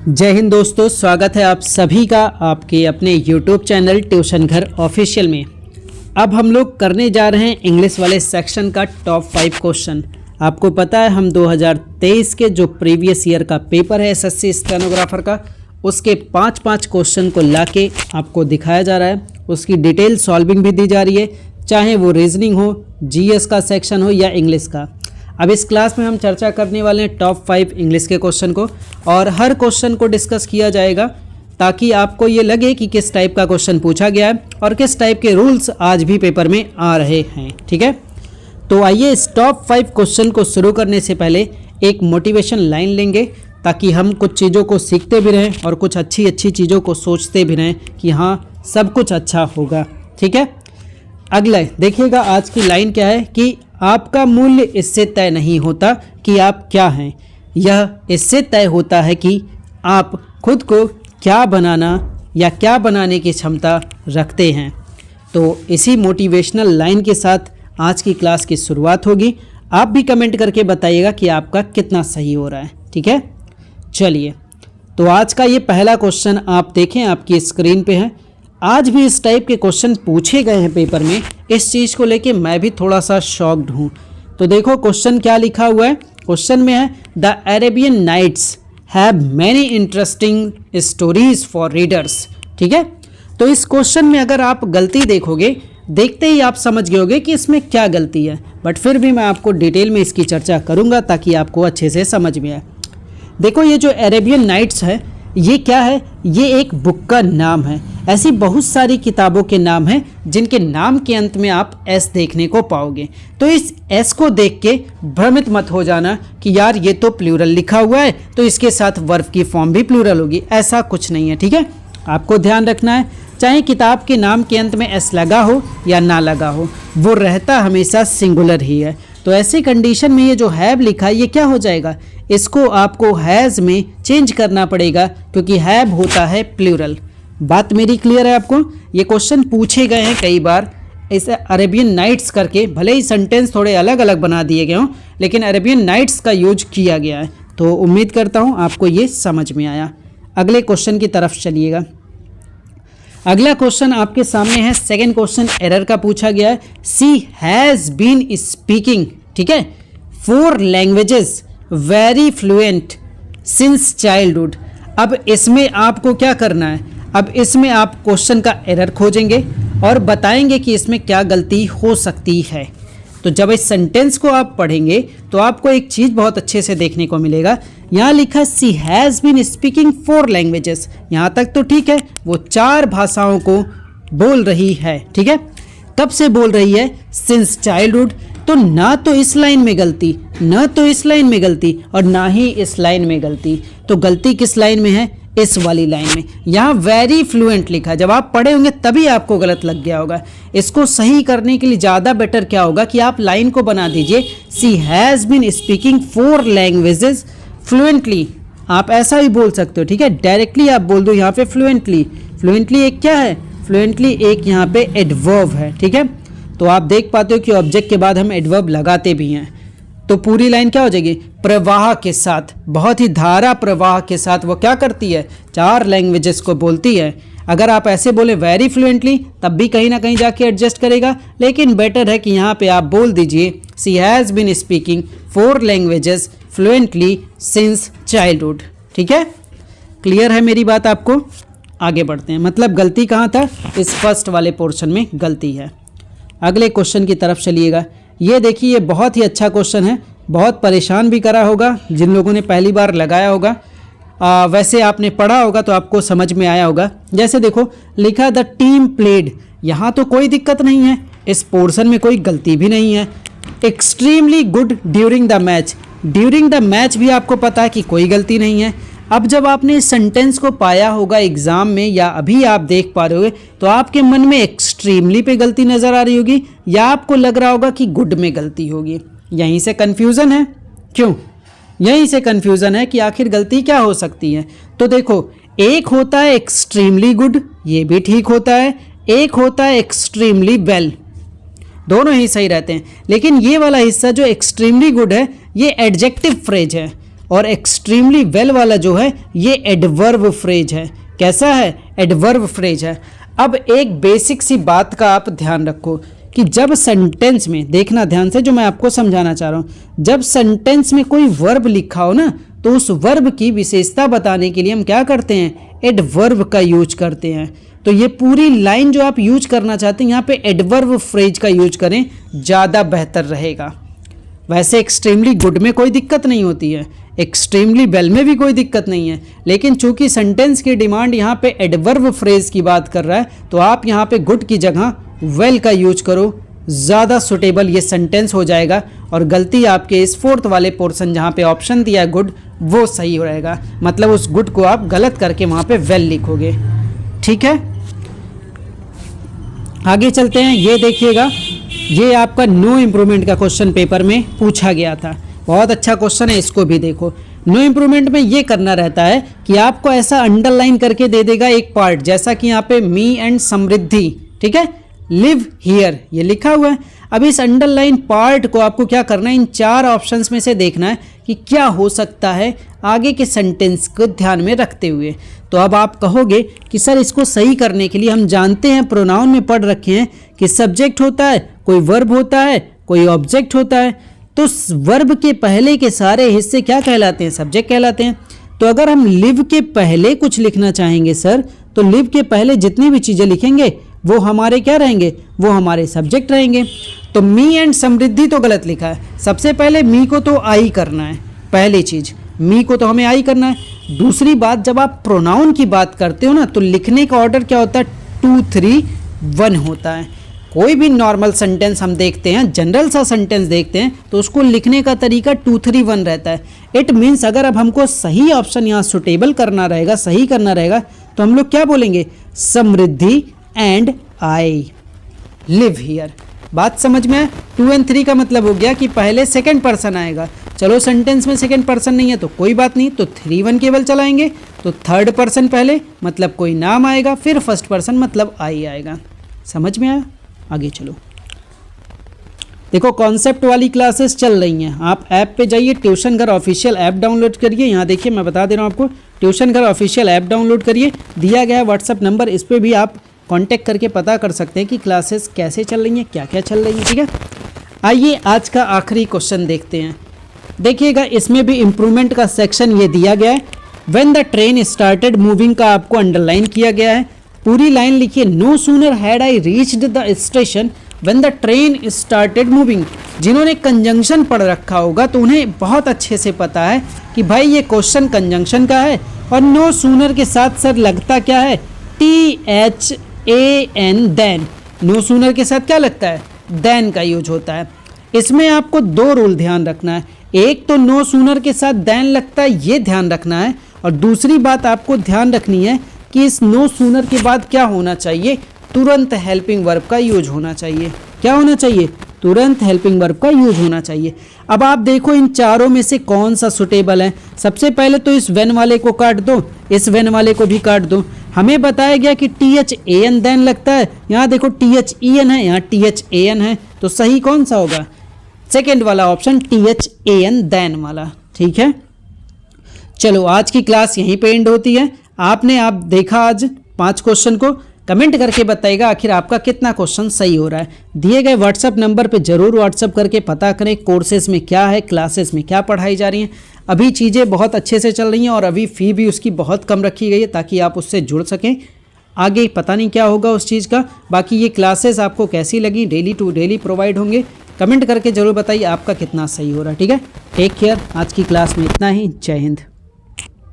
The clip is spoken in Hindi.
जय हिंद दोस्तों, स्वागत है आप सभी का आपके अपने YouTube चैनल ट्यूशन घर ऑफिशियल में। अब हम लोग करने जा रहे हैं इंग्लिश वाले सेक्शन का टॉप 5 क्वेश्चन। आपको पता है हम 2023 के जो प्रीवियस ईयर का पेपर है एसएससी स्टेनोग्राफर का, उसके 5 क्वेश्चन को लाके आपको दिखाया जा रहा है। उसकी डिटेल सॉल्विंग भी दी जा रही है, चाहे वो रीजनिंग हो, जीएस का सेक्शन हो या इंग्लिश का। अब इस क्लास में हम चर्चा करने वाले हैं टॉप 5 इंग्लिश के क्वेश्चन को, और हर क्वेश्चन को डिस्कस किया जाएगा ताकि आपको ये लगे कि किस टाइप का क्वेश्चन पूछा गया है और किस टाइप के रूल्स आज भी पेपर में आ रहे हैं। ठीक है, तो आइए इस टॉप 5 क्वेश्चन को शुरू करने से पहले एक मोटिवेशन लाइन लेंगे ताकि हम कुछ चीज़ों को सीखते भी रहें और कुछ अच्छी चीज़ों को सोचते भी रहें कि हाँ सब कुछ अच्छा होगा। ठीक है, अगला देखिएगा आज की लाइन क्या है कि आपका मूल्य इससे तय नहीं होता कि आप क्या हैं, यह इससे तय होता है कि आप खुद को क्या बनाना या क्या बनाने की क्षमता रखते हैं। तो इसी मोटिवेशनल लाइन के साथ आज की क्लास की शुरुआत होगी। आप भी कमेंट करके बताइएगा कि आपका कितना सही हो रहा है। ठीक है, चलिए तो आज का ये पहला क्वेश्चन आप देखें, आपकी स्क्रीन पे है। आज भी इस टाइप के क्वेश्चन पूछे गए हैं पेपर में, इस चीज़ को लेके मैं भी थोड़ा सा शॉक्ड हूँ। तो देखो क्वेश्चन क्या लिखा हुआ है। क्वेश्चन में है the Arabian Nights have many interesting stories for readers. ठीक है, तो इस क्वेश्चन में अगर आप गलती देखोगे, देखते ही आप समझ गए होगे कि इसमें क्या गलती है, बट फिर भी मैं आपको डिटेल में इसकी चर्चा करूँगा ताकि आपको अच्छे से समझ में आए। देखो ये जो अरेबियन नाइट्स है ये क्या है, ये एक बुक का नाम है। ऐसी बहुत सारी किताबों के नाम हैं जिनके नाम के अंत में आप एस देखने को पाओगे। तो इस एस को देख के भ्रमित मत हो जाना कि यार ये तो प्लूरल लिखा हुआ है तो इसके साथ वर्ब की फॉर्म भी प्लूरल होगी, ऐसा कुछ नहीं है। ठीक है, आपको ध्यान रखना है चाहे किताब के नाम के अंत में एस लगा हो या ना लगा हो, वो रहता हमेशा सिंगुलर ही है। तो ऐसी कंडीशन में ये जो हैव लिखा है ये क्या हो जाएगा, इसको आपको हैज़ में चेंज करना पड़ेगा क्योंकि हैव होता है प्लूरल। बात मेरी क्लियर है आपको। ये क्वेश्चन पूछे गए हैं कई बार इसे अरेबियन नाइट्स करके, भले ही सेंटेंस थोड़े अलग अलग बना दिए गए हों लेकिन अरेबियन नाइट्स का यूज किया गया है। तो उम्मीद करता हूँ आपको ये समझ में आया। अगले क्वेश्चन की तरफ चलिएगा। अगला क्वेश्चन आपके सामने है, सेकेंड क्वेश्चन एरर का पूछा गया है। सी हैज़ बीन स्पीकिंग, ठीक है, 4 languages very fluent since childhood. अब इसमें आपको क्या करना है, अब इसमें आप क्वेश्चन का एरर खोजेंगे और बताएंगे कि इसमें क्या गलती हो सकती है। तो जब इस सेंटेंस को आप पढ़ेंगे तो आपको एक चीज़ बहुत अच्छे से देखने को मिलेगा। यहाँ लिखा सी हैज़ बीन स्पीकिंग 4 लैंग्वेजेस, यहाँ तक तो ठीक है, वो 4 भाषाओं को बोल रही है। ठीक है, कब से बोल रही है, सिंस चाइल्डहुड। तो ना तो इस लाइन में गलती, ना तो इस लाइन में गलती और ना ही इस लाइन में गलती। तो गलती किस लाइन में है, इस वाली लाइन में। यहाँ वेरी फ्लुएंट लिखा है, जब आप पढ़े होंगे तभी आपको गलत लग गया होगा। इसको सही करने के लिए ज़्यादा बेटर क्या होगा कि आप लाइन को बना दीजिए, she has been speaking 4 languages fluently. आप ऐसा भी बोल सकते हो। ठीक है, डायरेक्टली आप बोल दो यहाँ पे फ्लुएंटली। फ्लुएंटली एक क्या है, फ्लुएंटली एक यहाँ पे एडवर्ब है। ठीक है, तो आप देख पाते हो कि ऑब्जेक्ट के बाद हम एडवर्ब लगाते भी हैं। तो पूरी लाइन क्या हो जाएगी, प्रवाह के साथ, बहुत ही धारा प्रवाह के साथ वो क्या करती है, 4 लैंग्वेजेस को बोलती है। अगर आप ऐसे बोले वेरी फ्लुएंटली तब भी कहीं ना कहीं जाके एडजस्ट करेगा, लेकिन बेटर है कि यहाँ पे आप बोल दीजिए she has been speaking 4 languages fluently since childhood. ठीक है, क्लियर है मेरी बात आपको। आगे बढ़ते हैं, मतलब गलती कहाँ था, इस फर्स्ट वाले पोर्शन में गलती है। अगले क्वेश्चन की तरफ चलिएगा। ये देखिए, ये बहुत ही अच्छा क्वेश्चन है, बहुत परेशान भी करा होगा जिन लोगों ने पहली बार लगाया होगा। वैसे आपने पढ़ा होगा तो आपको समझ में आया होगा। जैसे देखो लिखा द टीम प्लेड, यहाँ तो कोई दिक्कत नहीं है, इस पोर्शन में कोई गलती भी नहीं है। Extremely good during the match, during the match भी आपको पता है कि कोई गलती नहीं है। अब जब आपने इस सेंटेंस को पाया होगा एग्जाम में या अभी आप देख पा रहे होगे तो आपके मन में एक्सट्रीमली पे गलती नज़र आ रही होगी या आपको लग रहा होगा कि गुड में गलती होगी। यहीं से कन्फ्यूज़न है। क्यों, यहीं से कन्फ्यूज़न है कि आखिर गलती क्या हो सकती है। तो देखो, एक होता है एक्सट्रीमली गुड, ये भी ठीक होता है, एक होता है एक्सट्रीमली वेल, दोनों ही सही रहते हैं। लेकिन ये वाला हिस्सा जो एक्सट्रीमली गुड है ये एडजेक्टिव फ्रेज है, और एक्सट्रीमली वेल वाला जो है ये एडवर्ब फ्रेज है। कैसा है? एडवर्ब फ्रेज है। अब एक बेसिक सी बात का आप ध्यान रखो कि जब सेंटेंस में, देखना ध्यान से जो मैं आपको समझाना चाह रहा हूँ, जब सेंटेंस में कोई वर्ब लिखा हो ना, तो उस वर्ब की विशेषता बताने के लिए हम क्या करते हैं? एडवर्ब का यूज करते हैं। तो ये पूरी लाइन जो आप यूज करना चाहते हैं यहाँ पे एडवर्ब फ्रेज का यूज करें, ज़्यादा बेहतर रहेगा। वैसे एक्सट्रीमली गुड में कोई दिक्कत नहीं होती है, एक्सट्रीमली वेल में भी कोई दिक्कत नहीं है, लेकिन चूंकि सेंटेंस की डिमांड यहाँ पे एडवर्ब फ्रेज की बात कर रहा है, तो आप यहाँ पे गुड की जगह वेल का यूज करो, ज़्यादा सुटेबल ये सेंटेंस हो जाएगा। और गलती आपके इस फोर्थ वाले पोर्शन जहाँ पे ऑप्शन दिया है गुड, वो सही रहेगा। मतलब उस गुड को आप गलत करके वहाँ पे वेल लिखोगे। ठीक है, आगे चलते हैं। ये देखिएगा, ये आपका नो इम्प्रूवमेंट का क्वेश्चन पेपर में पूछा गया था। बहुत अच्छा क्वेश्चन है, इसको भी देखो। नो इम्प्रूवमेंट में ये करना रहता है कि आपको ऐसा अंडरलाइन करके दे देगा एक पार्ट, जैसा कि यहाँ पे मी एंड समृद्धि, ठीक है, लिव हियर ये लिखा हुआ है। अब इस अंडरलाइन पार्ट को आपको क्या करना है? इन 4 ऑप्शंस में से देखना है कि क्या हो सकता है आगे के सेंटेंस को ध्यान में रखते हुए। तो अब आप कहोगे कि सर इसको सही करने के लिए हम जानते हैं, प्रोनाउन में पढ़ रखे हैं कि सब्जेक्ट होता है, कोई वर्ब होता है, कोई ऑब्जेक्ट होता है। तो वर्ब के पहले के सारे हिस्से क्या कहलाते हैं? सब्जेक्ट कहलाते हैं। तो अगर हम लिव के पहले कुछ लिखना चाहेंगे सर, तो लिव के पहले जितनी भी चीज़ें लिखेंगे वो हमारे क्या रहेंगे? वो हमारे सब्जेक्ट रहेंगे। तो मी एंड समृद्धि तो गलत लिखा है। सबसे पहले मी को तो आई करना है, पहली चीज़ मी को तो हमें आई करना है। दूसरी बात, जब आप प्रोनाउन की बात करते हो ना, तो लिखने का ऑर्डर क्या होता है? 2 3 1 होता है। कोई भी नॉर्मल सेंटेंस हम देखते हैं, जनरल सा सेंटेंस देखते हैं, तो उसको लिखने का तरीका 2 3 1 रहता है। इट मीन्स अगर अब हमको सही ऑप्शन यहाँ सुटेबल करना रहेगा, सही करना रहेगा, तो हम लोग क्या बोलेंगे? समृद्धि एंड आई लिव हियर। बात समझ में है? 2 और 3 का मतलब हो गया कि पहले सेकंड पर्सन आएगा। चलो सेंटेंस में सेकंड पर्सन नहीं है तो कोई बात नहीं, तो 3 1 केवल चलाएंगे। तो थर्ड पर्सन पहले मतलब कोई नाम आएगा, फिर फर्स्ट पर्सन मतलब आई आएगा। समझ में आया? आगे चलो। देखो कॉन्सेप्ट वाली क्लासेस चल रही हैं। आप ऐप पे जाइए, ट्यूशन घर ऑफिशियल ऐप डाउनलोड करिए। यहाँ देखिए मैं बता दे रहा हूँ आपको, ट्यूशन घर ऑफिशियल ऐप डाउनलोड करिए। दिया गया है व्हाट्सअप नंबर, इस पर भी आप कांटेक्ट करके पता कर सकते हैं कि क्लासेस कैसे चल रही हैं, क्या क्या चल रही हैं। ठीक है, आइए आज का आखिरी क्वेश्चन देखते हैं। देखिएगा इसमें भी इम्प्रूवमेंट का सेक्शन ये दिया गया है। When the train started moving का आपको अंडरलाइन किया गया है। पूरी लाइन लिखिए, no sooner had I reached the station when the train started moving. जिन्होंने कंजंक्शन पढ़ रखा होगा तो उन्हें बहुत अच्छे से पता है कि भाई ये क्वेश्चन कंजंक्शन का है, और नो सूनर के साथ सर लगता क्या है? THAN then. नो सूनर के साथ क्या लगता है? देन का यूज होता है। इसमें आपको 2 रूल ध्यान रखना है। एक तो नो सूनर के साथ देन लगता है, ये ध्यान रखना है, और दूसरी बात आपको ध्यान रखनी है कि इस नो सूनर के बाद क्या होना चाहिए? तुरंत हेल्पिंग वर्ब का यूज होना चाहिए। क्या होना चाहिए? तुरंत हेल्पिंग वर्ब का यूज होना चाहिए। अब आप देखो इन चारों में से कौन सा सुटेबल है। सबसे पहले तो इस वेन वाले को काट दो, इस वेन वाले को भी काट दो। हमें बताया गया कि THAN देन लगता है, यहाँ देखो THEN है, यहाँ THAN है, तो सही कौन सा होगा? सेकेंड वाला ऑप्शन, THAN देन वाला। ठीक है, चलो आज की क्लास यहीं पे एंड होती है। आप देखा आज 5 क्वेश्चन को। कमेंट करके बताइएगा आखिर आपका कितना क्वेश्चन सही हो रहा है। दिए गए व्हाट्सअप नंबर पे जरूर व्हाट्सअप करके पता करें कोर्सेज में क्या है, क्लासेस में क्या पढ़ाई जा रही हैं। अभी चीज़ें बहुत अच्छे से चल रही हैं और अभी फ़ी भी उसकी बहुत कम रखी गई है ताकि आप उससे जुड़ सकें। आगे पता नहीं क्या होगा उस चीज़ का। बाकी ये क्लासेस आपको कैसी लगी, डेली टू डेली प्रोवाइड होंगे। कमेंट करके ज़रूर बताइए आपका कितना सही हो रहा है। ठीक है, टेक केयर। आज की क्लास में इतना ही। जय हिंद।